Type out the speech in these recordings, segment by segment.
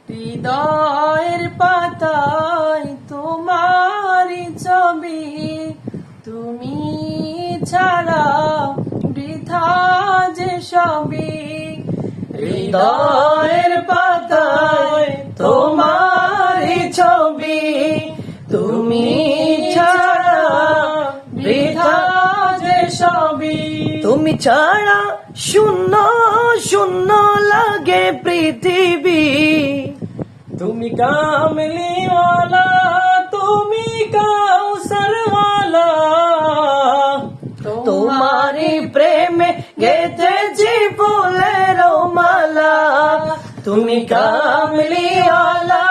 হৃদয়ের পাতায় তোমারই ছবি, তুমি ছাড়া বৃথা যে সবই। হৃদয়ের পাতায় তোমারই ছবি, তুমি ছাড়া বৃথা যে সবই। তুমি ছাড়া শূন্য শূন্য লাগে পৃথিবী। তুমি কামলিওয়ালা, তুমি কাউসারওয়ালা, তোমারি প্রেমে গেথেছি ফুলের মালা। তুমি কামলিওয়ালা,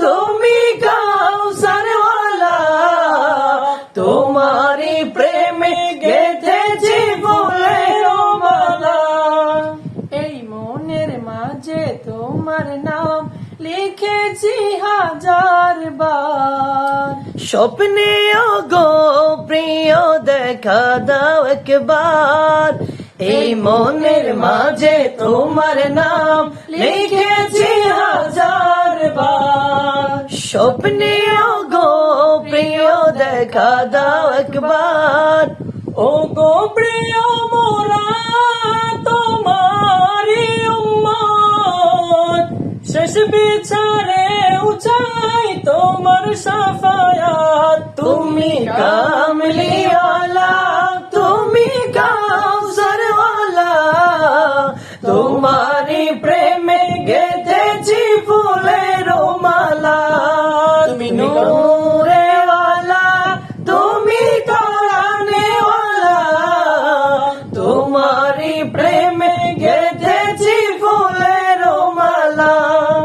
তুমি কাউসারওয়ালা, তোমারি প্রেমে গেথেছি ফুলের মালা। এই মনের মাঝে তোমার নাম লিখেছি হাজার বার। স্বপ্নে গো প্রিয় দেখা দাও একবার। এই মনের মাঝে তোমার নাম লিখেছি হাজার বার। স্বপ্নে গো প্রিয় দেখা দাও একবার। ও গো প্রিয় মোরা তোমারি উম্মত, শেষ বিচারে উচাই তোমার শাফায়াত। তুমি কামলিওয়ালা,